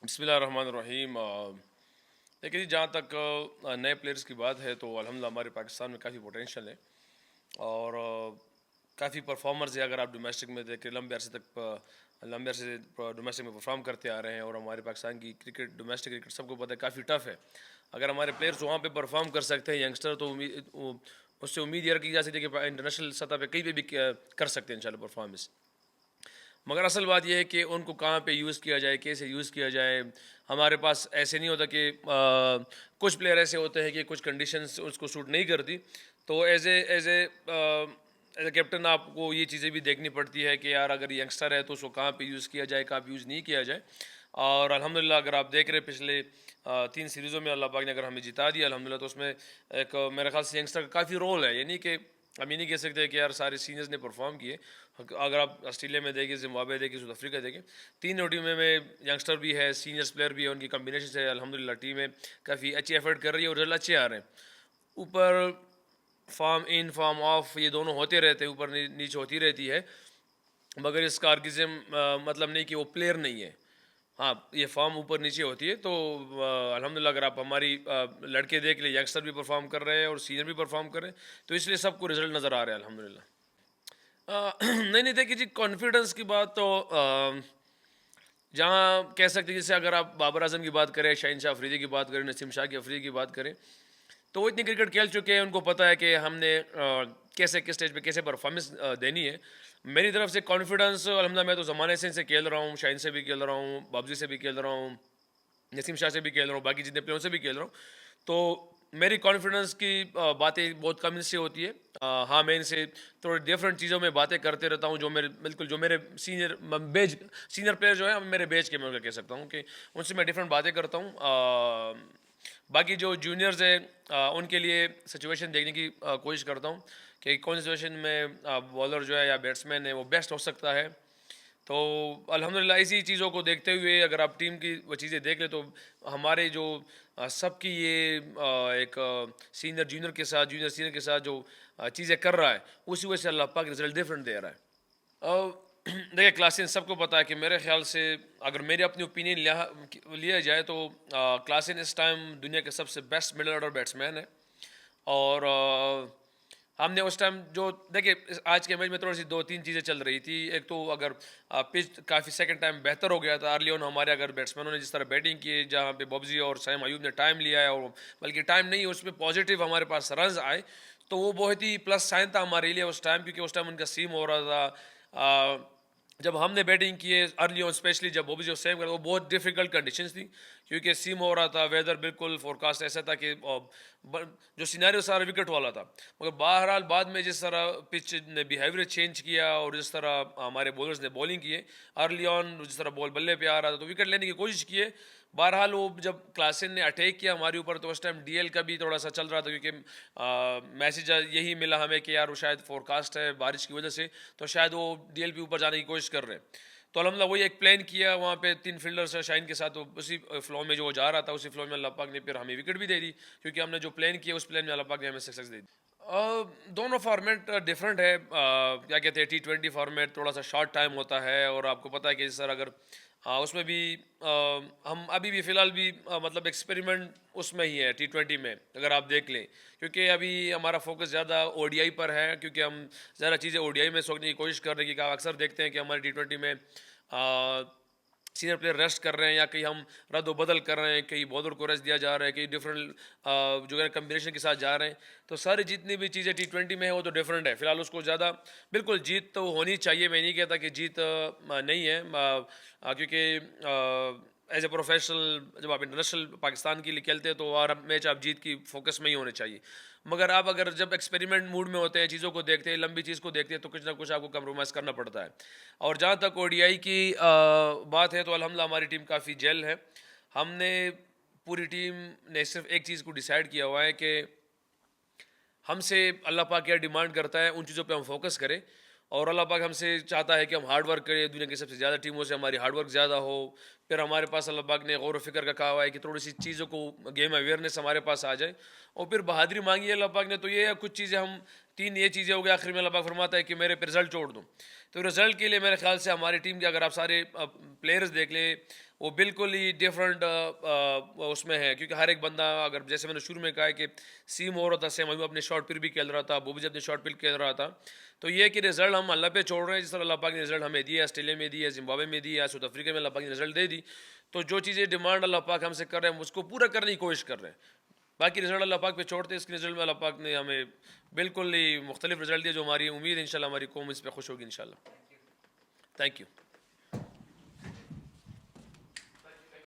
بسم اللہ الرحمن الرحیم۔ دیکھیے جی، جہاں تک نئے پلیئرز کی بات ہے تو الحمدللہ ہمارے پاکستان میں کافی پوٹینشیل ہے، اور کافی پرفارمرز ہیں۔ اگر آپ ڈومیسٹک میں دیکھیں، لمبے عرصے سے ڈومیسٹک میں پرفارم کرتے آ رہے ہیں، اور ہمارے پاکستان کی کرکٹ، ڈومیسٹک کرکٹ سب کو پتہ ہے کافی ٹف ہے۔ اگر ہمارے پلیئرز وہاں پہ پرفارم کر سکتے ہیں ینگسٹر، تو اس سے امید یہ رکھی جا سکتی ہے کہ انٹرنیشنل سطح پہ کہیں پہ بھی کر سکتے ہیں انشاءاللہ پرفارمنس۔ مگر اصل بات یہ ہے کہ ان کو کہاں پہ یوز کیا جائے، کیسے یوز کیا جائے۔ ہمارے پاس ایسے نہیں ہوتا کہ کچھ پلیئر ایسے ہوتے ہیں کہ کچھ کنڈیشنز اس کو سوٹ نہیں کرتی، تو ایز اے کیپٹن آپ کو یہ چیزیں بھی دیکھنی پڑتی ہے کہ یار اگر ینگسٹر ہے تو اس کو کہاں پہ یوز کیا جائے، کہاں پہ یوز نہیں کیا جائے۔ اور الحمدللہ اگر آپ دیکھ رہے پچھلے 3 سیریزوں میں اللہ پاک نے اگر ہمیں جتا دیا الحمدللہ، تو اس میں ایک میرے خیال سے ینگسٹر کا کافی رول ہے۔ یعنی کہ ہم یہ نہیں کہہ سکتے کہ یار سارے سینئرز نے پرفارم کیے۔ اگر آپ آسٹریلیا میں دیکھیں، زمبابوے دیکھیں، ساؤتھ افریقہ دیکھیں، تینوں ٹیموں میں ینگسٹر بھی ہے، سینئرز پلیئر بھی ہے، ان کی کمبینیشن سے الحمدللہ ٹیمیں کافی اچھی ایفرٹ کر رہی ہے اور رزلٹ اچھے آ رہے ہیں۔ اوپر فارم ان فارم آف یہ دونوں ہوتے رہتے ہیں، اوپر نیچے ہوتی رہتی ہے، مگر اس کا ہرگزم مطلب نہیں کہ وہ پلیئر نہیں ہے۔ ہاں، یہ فارم اوپر نیچے ہوتی ہے، تو الحمدللہ اگر آپ ہماری لڑکے دیکھ لیں، ینگسٹر بھی پرفارم کر رہے ہیں اور سینئر بھی پرفارم کر رہے ہیں، تو اس لیے سب کو رزلٹ نظر آ رہا ہے الحمدللہ۔ نہیں نہیں، دیکھیے جی، کانفیڈنس کی بات تو جہاں کہہ سکتے ہیں، جیسے اگر آپ بابر اعظم کی بات کریں، شاہین شاہ افریدی کی بات کریں، نسیم شاہ کی افریدی کی بات کریں، تو وہ اتنی کرکٹ کھیل چکے ہیں، ان کو پتہ ہے کہ ہم نے کیسے کس اسٹیج پہ کیسے پرفارمنس دینی ہے۔ میری طرف سے کانفیڈنس الحمدللہ، میں تو زمانے سے کھیل رہا ہوں، شاہین سے بھی کھیل رہا ہوں، بابزی سے بھی کھیل رہا ہوں، نسیم شاہ سے بھی کھیل رہا ہوں، باقی جتنے پلیئروں سے بھی کھیل رہا ہوں، تو میری کانفیڈنس کی باتیں بہت کم ان سے ہوتی ہے۔ ہاں، میں ان سے تھوڑی ڈفرینٹ چیزوں میں باتیں کرتے رہتا ہوں، جو میرے سینئر پلیئر جو ہیں میرے بیچ کے، میں ان کا کہہ سکتا ہوں کہ ان سے میں ڈفرینٹ باتیں کرتا ہوں۔ باقی جو جونیئرز ہیں ان کے لیے سچویشن دیکھنے کی کوشش کرتا ہوں کہ کون سی سچویشن میں بالر جو ہے یا بیٹسمین ہے وہ بیسٹ ہو سکتا ہے۔ تو الحمدللہ اسی چیزوں کو دیکھتے ہوئے اگر آپ ٹیم کی وہ چیزیں دیکھ لیں، تو ہمارے جو سب کی یہ ایک سینئر جونیئر کے ساتھ، جونیئر سینئر کے ساتھ جو چیزیں کر رہا ہے، اسی وجہ سے اللہ پاک رزلٹ ڈفرینٹ دے رہا ہے۔ دیکھیے، کلاسین سب کو پتہ ہے کہ میرے خیال سے اگر میری اپنی اوپینین لیا جائے تو کلاسین اس ٹائم دنیا کے سب سے بیسٹ مڈل آرڈر بیٹسمین ہے۔ اور ہم نے اس ٹائم جو دیکھیں، آج کے میچ میں تھوڑی سی 2-3 چیزیں چل رہی تھی۔ ایک تو اگر پچ کافی سیکنڈ ٹائم بہتر ہو گیا تھا ارلی آن، ہمارے اگر بیٹسمینوں نے جس طرح بیٹنگ کی، جہاں پہ بابزی اور سیم ایوب نے ٹائم لیا ہے، اور بلکہ ٹائم نہیں، اس میں پازیٹیو ہمارے پاس رنز آئے، تو وہ بہت ہی پلس سائن تھا ہمارے لیے اس ٹائم، کیونکہ اس ٹائم ان کا سیم ہو رہا تھا۔ جب ہم نے بیٹنگ کی ہے ارلی آن، اسپیشلی جب بابزی اور سیم کر، وہ بہت ڈیفیکلٹ کنڈیشنز تھی، کیونکہ سیم ہو رہا تھا، ویدر بالکل فورکاسٹ ایسا تھا کہ جو سینیریو سارا وکٹ والا تھا۔ مگر بہرحال بعد میں جس طرح پچ نے بیہیویئر چینج کیا اور جس طرح ہمارے بولرز نے بولنگ کی ہے ارلی آن، جس طرح بال بلے پہ آ رہا تھا تو وکٹ لینے کی کوشش کی ہے۔ بہرحال وہ جب کلاسن نے اٹیک کیا ہمارے اوپر، تو اس ٹائم ڈی ایل کا بھی تھوڑا سا چل رہا تھا، کیونکہ میسیج یہی ملا ہمیں کہ یار وہ شاید فورکاسٹ ہے بارش کی وجہ سے، تو شاید وہ ڈی ایل پہ اوپر جانے کی کوشش کر رہے ہیں۔ تو الحمدللہ وہی ایک پلان کیا، وہاں پہ 3 فیلڈرز شائن کے ساتھ، اسی فلو میں جو وہ جا رہا تھا، اسی فلو میں اللہ پاک نے پھر ہمیں وکٹ بھی دے دی، کیونکہ ہم نے جو پلان کیا اس پلان میں اللہ پاک نے ہمیں سکسیس دے دی۔ دونوں فارمیٹ ڈفرینٹ ہے۔ کیا کہتے ہیں، T20 فارمیٹ تھوڑا سا شارٹ ٹائم ہوتا ہے، اور آپ کو پتہ ہے کہ سر اگر اس میں بھی ہم ابھی بھی فی الحال بھی مطلب ایکسپیریمنٹ اس میں ہی ہے T20 میں، اگر آپ دیکھ لیں، کیونکہ ابھی ہمارا فوکس زیادہ او ڈی آئی پر ہے، کیونکہ ہم زیادہ چیزیں او ڈی آئی میں سوچنے کی کوشش کر رہے ہیں، کہ اکثر دیکھتے ہیں کہ ہمارے T20 میں سینئر پلیئر ریسٹ کر رہے ہیں، یا کہیں ہم رد و بدل کر رہے ہیں، کہیں بالر کو ریسٹ دیا جا رہا ہے، کہیں ڈفرینٹ جو ہے کمبینیشن کے ساتھ جا رہے ہیں، تو ساری جتنی بھی چیزیں T20 میں ہیں وہ تو ڈفرینٹ ہے۔ فی الحال اس کو زیادہ بالکل جیت تو ہونی چاہیے، میں نہیں کہتا کہ جیت نہیں ہے، کیونکہ ایز اے پروفیشنل جب آپ انٹرنیشنل پاکستان کے لیے کھیلتے ہیں تو ہر میچ آپ جیت کی فوکس میں ہی ہونے چاہیے۔ مگر آپ اگر جب ایکسپیریمنٹ موڈ میں ہوتے ہیں، چیزوں کو دیکھتے ہیں، لمبی چیز کو دیکھتے ہیں، تو کچھ نہ کچھ آپ کو کمپرومائز کرنا پڑتا ہے۔ اور جہاں تک او ڈی آئی کی بات ہے، تو الحمدللہ ہماری ٹیم کافی جیل ہے۔ ہم نے پوری ٹیم نے صرف ایک چیز کو ڈیسائیڈ کیا ہوا ہے کہ ہم سے اللہ پاک کیا ڈیمانڈ کرتا ہے ان چیزوں پہ ہم فوکس کریں، اور اللہ پاک ہم سے چاہتا ہے کہ ہم ہارڈ ورک کریں، دنیا کی سب سے زیادہ ٹیموں سے ہماری ہارڈ ورک زیادہ ہو۔ پھر ہمارے پاس اللہ پاک نے غور و فکر کا کہا ہوا ہے کہ تھوڑی سی چیزوں کو گیم اویئرنیس ہمارے پاس آ جائے، اور پھر بہادری مانگی ہے اللہ پاک نے، تو یہ کچھ چیزیں ہم تین یہ چیزیں ہو گئی. آخر میں اللہ پاک فرماتا ہے کہ میرے پہ رزلٹ چھوڑ دوں. تو رزلٹ کے لیے میرے خیال سے ہماری ٹیم کے اگر آپ سارے پلیئرز دیکھ لیں وہ بالکل ہی ڈفرینٹ اس میں ہے, کیونکہ ہر ایک بندہ, اگر جیسے میں نے شروع میں کہا ہے کہ سیم ہو رہا تھا, سیم ابھی اپنے شارٹ پل بھی کھیل رہا تھا, وہ بھی اپنے شارٹ پل کھیل رہا تھا. تو یہ کہ رزلٹ ہم اللہ پہ چھوڑ رہے ہیں, جس طرح اللہ پاک نے رزلٹ ہمیں دیا, آسٹریلیا میں دی ہے, زمبابوے میں دی ہے, ساؤتھ افریقہ میں اللہ پاک نے رزلٹ دے دی. تو جو چیزیں ڈیمانڈ اللہ پاک ہم سے کر رہے ہیں ہم اس کو پورا کرنے کی کوشش کر رہے ہیں. باقی رزلٹ اللہ پاک پہ چھوڑتے, اس کے رزلٹ میں اللہ پاک نے ہمیں بالکل ہی مختلف رزلٹ دیا, جو ہماری امید ہے انشاءاللہ ہماری قوم اس پہ خوش ہوگی انشاءاللہ. Thank you.